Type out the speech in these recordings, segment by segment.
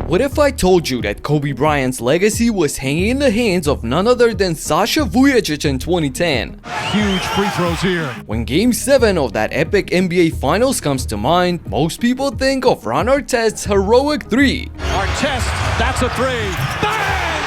What if I told you that Kobe Bryant's legacy was hanging in the hands of none other than Sasha Vujacic in 2010? Huge free throws here. When Game 7 of that epic NBA Finals comes to mind, most people think of Ron Artest's heroic three. Artest, that's a three. Bang!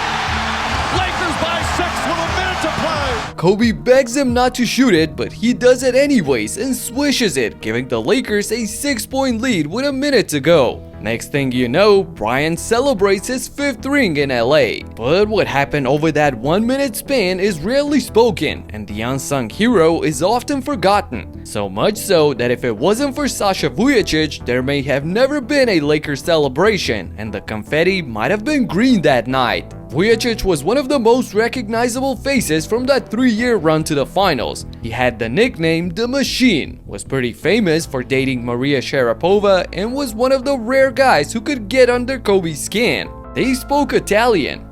Lakers by 6 with a minute to play. Kobe begs him not to shoot it, but he does it anyways and swishes it, giving the Lakers a 6-point lead with a minute to go. Next thing you know, Bryant celebrates his 5th ring in LA. But what happened over that 1-minute span is rarely spoken, and the unsung hero is often forgotten. So much so that if it wasn't for Sasha Vujacic, there may have never been a Lakers celebration, and the confetti might have been green that night. Vujacic was one of the most recognizable faces from that 3-year run to the finals. He had the nickname The Machine, was pretty famous for dating Maria Sharapova, and was one of the rare guys who could get under Kobe's skin. They spoke Italian.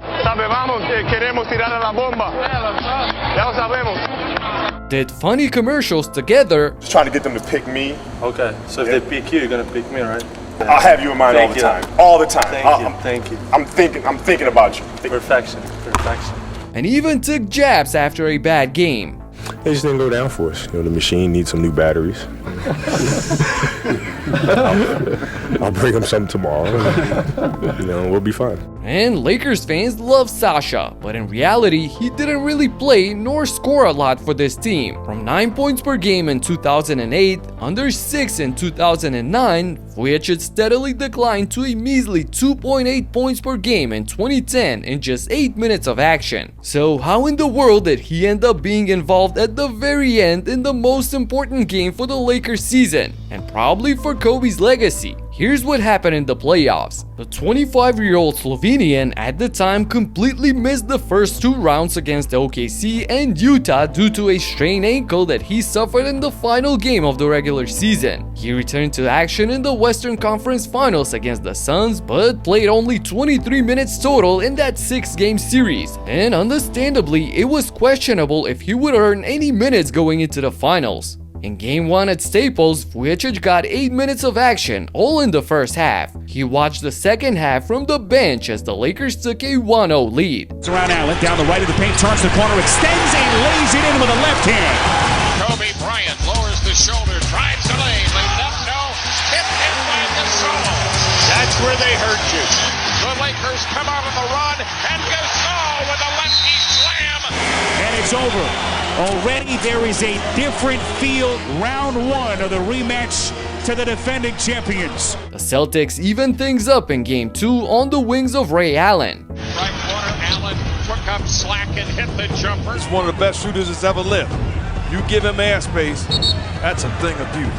Did funny commercials together. Just trying to get them to pick me. Okay, so if they pick you, you're gonna pick me, right? I'll have you in mind all the time. All the time. Thank you. I'm thinking about you. Perfection. And even took jabs after a bad game. They just didn't go down for us. The machine needs some new batteries. I'll bring them some tomorrow. We'll be fine. And Lakers fans love Sasha, but in reality, he didn't really play nor score a lot for this team. From 9 points per game in 2008, under 6 in 2009, Vujacic steadily declined to a measly 2.8 points per game in 2010 in just 8 minutes of action. So how in the world did he end up being involved at the very end in the most important game for the Lakers season, and probably for Kobe's legacy? Here's what happened in the playoffs. The 25-year-old Slovenian at the time completely missed the first 2 rounds against OKC and Utah due to a strained ankle that he suffered in the final game of the regular season. He returned to action in the Western Conference Finals against the Suns, but played only 23 minutes total in that 6-game series. And understandably, it was questionable if he would earn any minutes going into the finals. In Game 1 at Staples, Vujacic got 8 minutes of action, all in the first half. He watched the second half from the bench as the Lakers took a 1-0 lead. It's around Allen, down the right of the paint, turns the corner, extends and lays it in with a left hand. Kobe Bryant lowers the shoulder, drives the lane, lays up, no, hit by Gasol. That's where they hurt you. The Lakers come out on the run, and Gasol with a lefty slam. And it's over. Already there is a different feel. Round 1 of the rematch to the defending champions. The Celtics evened things up in Game 2 on the wings of Ray Allen. Right corner, Allen took up slack and hit the jumper. He's one of the best shooters that's ever lived. You give him airspace, that's a thing of beauty.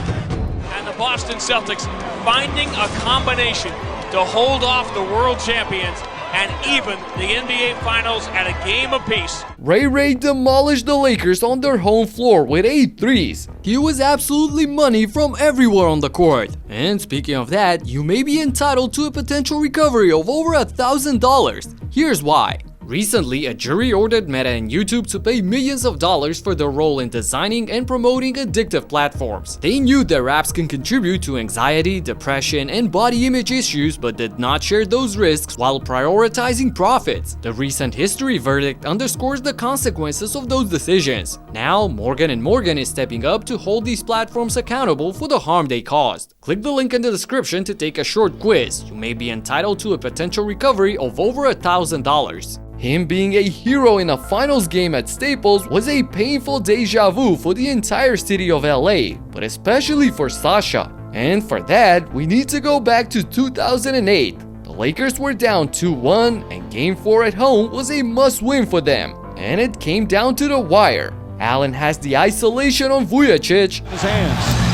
And the Boston Celtics finding a combination to hold off the world champions and even the NBA Finals at a game apiece. Ray demolished the Lakers on their home floor with 8 threes. He was absolutely money from everywhere on the court. And speaking of that, you may be entitled to a potential recovery of over $1,000. Here's why. Recently, a jury ordered Meta and YouTube to pay millions of dollars for their role in designing and promoting addictive platforms. They knew their apps can contribute to anxiety, depression, and body image issues, but did not share those risks while prioritizing profits. The recent history verdict underscores the consequences of those decisions. Now, Morgan & Morgan is stepping up to hold these platforms accountable for the harm they caused. Click the link in the description to take a short quiz. You may be entitled to a potential recovery of over $1,000. Him being a hero in a finals game at Staples was a painful deja vu for the entire city of LA, but especially for Sasha. And for that, we need to go back to 2008. The Lakers were down 2-1, and Game 4 at home was a must-win for them. And it came down to the wire. Allen has the isolation on Vujacic. His hands.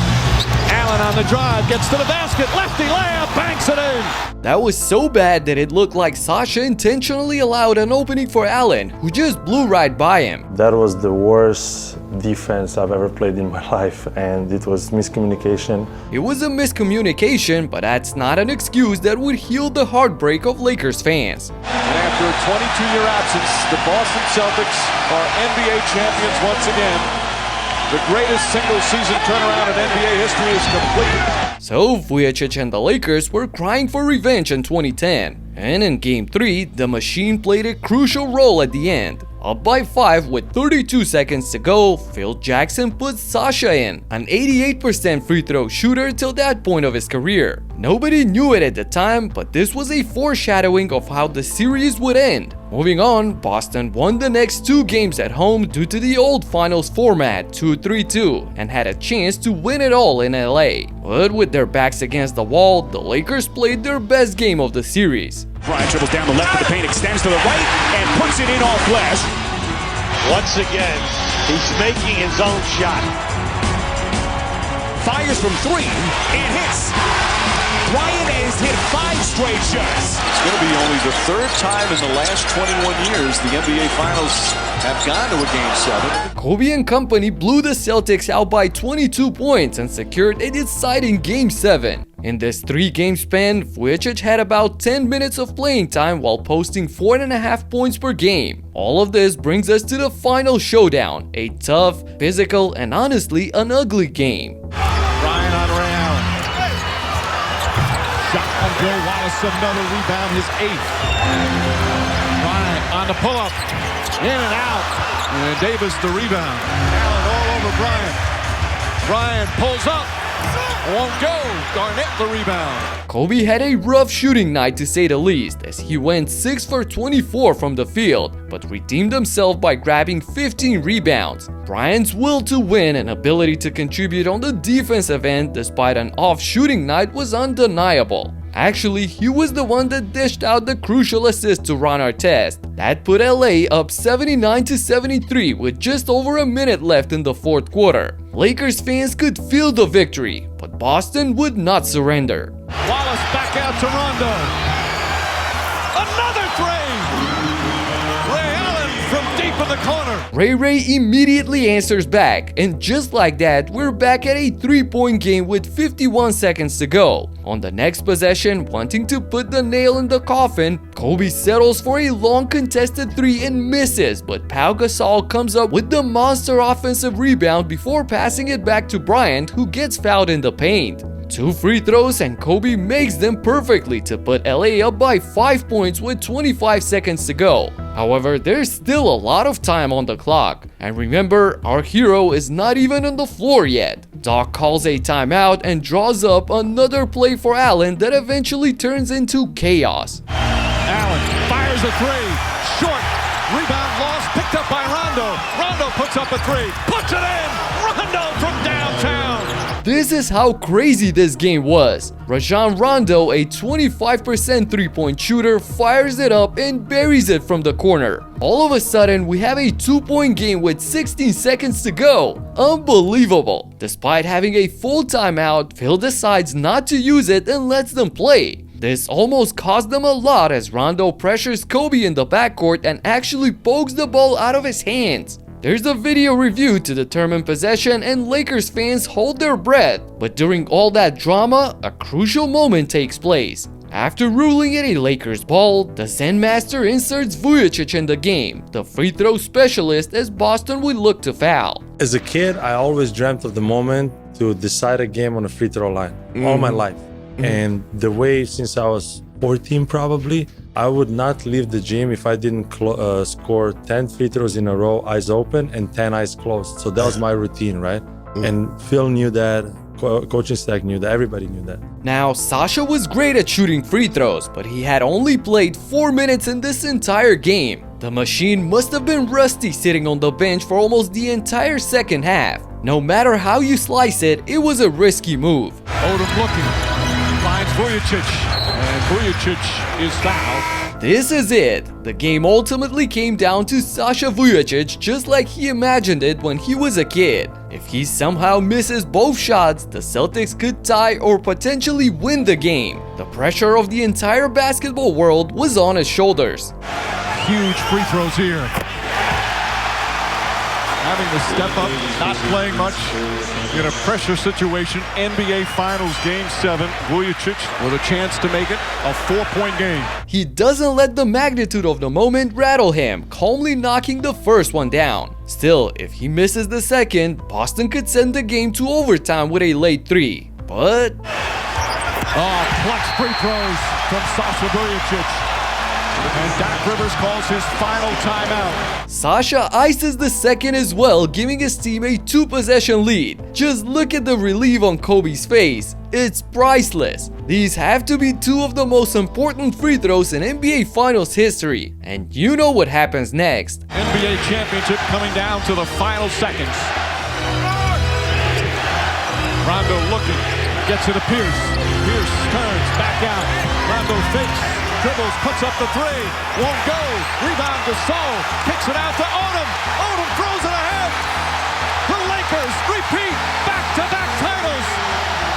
Allen on the drive, gets to the basket, lefty layup, banks it in. That was so bad that it looked like Sasha intentionally allowed an opening for Allen, who just blew right by him. That was the worst defense I've ever played in my life, and it was miscommunication. It was a miscommunication, but that's not an excuse that would heal the heartbreak of Lakers fans. And after a 22-year absence, the Boston Celtics are NBA champions once again. The greatest single-season turnaround in NBA history is complete. So Vujacic and the Lakers were crying for revenge in 2010. And in Game 3, the machine played a crucial role at the end. Up by 5 with 32 seconds to go, Phil Jackson put Sasha in, an 88% free throw shooter till that point of his career. Nobody knew it at the time, but this was a foreshadowing of how the series would end. Moving on, Boston won the next 2 games at home due to the old finals format 2-3-2 and had a chance to win it all in LA. But with their backs against the wall, the Lakers played their best game of the series. Bryant dribbles down the left of the paint, extends to the right, and puts it in all flash. Once again, he's making his own shot. Fires from 3 and hits. Bryant has hit 5 straight shots. It's going to be only the 3rd time in the last 21 years the NBA Finals have gone to a Game 7. Kobe and company blew the Celtics out by 22 points and secured a deciding Game 7. In this 3-game span, Vujacic had about 10 minutes of playing time while posting 4.5 points per game. All of this brings us to the final showdown, a tough, physical, and honestly an ugly game. Bryant on Ray Allen. Shot on Joe Wallace, another rebound, his 8th. Bryant on the pull-up, in and out, and Davis the rebound. Allen all over Bryant. Bryant pulls up, won't go. Garnett the rebound. Kobe had a rough shooting night to say the least, as he went 6 for 24 from the field, but redeemed himself by grabbing 15 rebounds. Bryant's will to win and ability to contribute on the defensive end despite an off shooting night was undeniable. Actually, he was the one that dished out the crucial assist to Ron Artest. That put LA up 79-73 with just over a minute left in the 4th quarter. Lakers fans could feel the victory, but Boston would not surrender. Wallace back out to Rondo. Another 3! Ray Allen from deep in the corner. Ray immediately answers back, and just like that, we're back at a 3-point game with 51 seconds to go. On the next possession, wanting to put the nail in the coffin, Kobe settles for a long contested 3 and misses, but Pau Gasol comes up with the monster offensive rebound before passing it back to Bryant, who gets fouled in the paint. 2 free throws and Kobe makes them perfectly to put LA up by 5 points with 25 seconds to go. However, there's still a lot of time on the clock. And remember, our hero is not even on the floor yet. Doc calls a timeout and draws up another play for Allen that eventually turns into chaos. Allen fires a 3. Short. Rebound lost. Picked up by Rondo. Rondo puts up a 3. Puts it in. Rondo from downtown. This is how crazy this game was. Rajon Rondo, a 25% 3-point shooter, fires it up and buries it from the corner. All of a sudden, we have a 2-point game with 16 seconds to go. Unbelievable. Despite having a full timeout, Phil decides not to use it and lets them play. This almost cost them a lot as Rondo pressures Kobe in the backcourt and actually pokes the ball out of his hands. There's a video review to determine possession and Lakers fans hold their breath, but during all that drama, a crucial moment takes place. After ruling it a Lakers ball, the Zen Master inserts Vujacic in the game, the free throw specialist, as Boston would look to foul. As a kid, I always dreamt of the moment to decide a game on a free throw line all my life. And the way, since I was 14 probably, I would not leave the gym if I didn't score 10 free throws in a row, eyes open, and 10 eyes closed. So that was my routine, right? And Phil knew that, coaching staff knew that, everybody knew that. Now, Sasha was great at shooting free throws, but he had only played 4 minutes in this entire game. The machine must have been rusty sitting on the bench for almost the entire second half. No matter how you slice it, it was a risky move. Odom looking. Finds Vujacic, and Vujacic is fouled. This is it. The game ultimately came down to Sasha Vujacic just like he imagined it when he was a kid. If he somehow misses both shots, the Celtics could tie or potentially win the game. The pressure of the entire basketball world was on his shoulders. Huge free throws here. Having to step up, not playing much in a pressure situation. NBA Finals Game 7. Vujacic with a chance to make it a 4-point game. He doesn't let the magnitude of the moment rattle him, calmly knocking the first one down. Still, if he misses the second, Boston could send the game to overtime with a late 3. But Oh, clutch free throws from Sasha Vujacic. And Doc Rivers calls his final timeout. Sasha ices the second as well, giving his team a 2-possession lead. Just look at the relief on Kobe's face. It's priceless. These have to be two of the most important free throws in NBA Finals history. And you know what happens next. NBA championship coming down to the final seconds. Rondo looking, gets it to Pierce. Pierce turns, back out. Rondo fakes, dribbles, puts up the three. Won't go. Rebound to Gasol, kicks it out to Odom. Odom throws it ahead. The Lakers repeat back-to-back titles.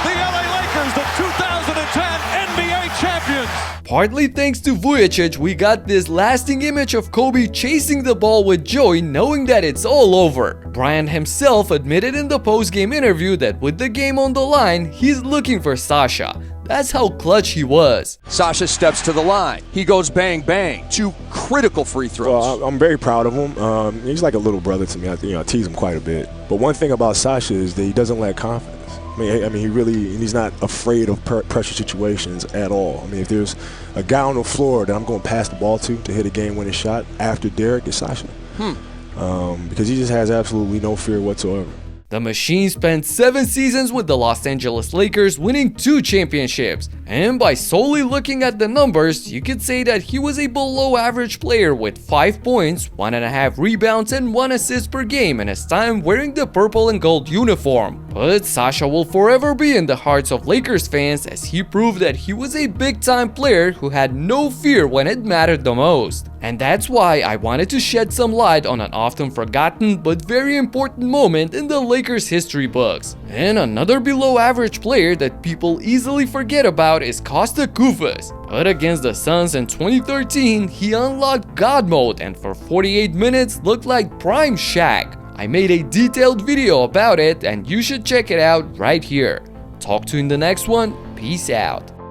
The LA Lakers, the 2010 NBA champions. Partly thanks to Vujacic, we got this lasting image of Kobe chasing the ball with joy, knowing that it's all over. Bryant himself admitted in the post-game interview that with the game on the line, he's looking for Sasha. That's how clutch he was. Sasha steps to the line. He goes bang, bang. 2 critical free throws. Well, I'm very proud of him. He's like a little brother to me. I tease him quite a bit. But one thing about Sasha is that he doesn't lack confidence. I mean, he's not afraid of pressure situations at all. I mean, if there's a guy on the floor that I'm going to pass the ball to hit a game-winning shot after Derek, it's Sasha. Because he just has absolutely no fear whatsoever. The Machine spent 7 seasons with the Los Angeles Lakers, winning 2 championships. And by solely looking at the numbers, you could say that he was a below-average player with 5 points, 1.5 rebounds, and 1 assist per game in his time wearing the purple and gold uniform. But Sasha will forever be in the hearts of Lakers fans, as he proved that he was a big-time player who had no fear when it mattered the most. And that's why I wanted to shed some light on an often forgotten but very important moment in the Lakers history books. And another below-average player that people easily forget about is Kosta Koufos. But against the Suns in 2013, he unlocked God mode and for 48 minutes looked like prime Shaq. I made a detailed video about it and you should check it out right here. Talk to you in the next one. Peace out.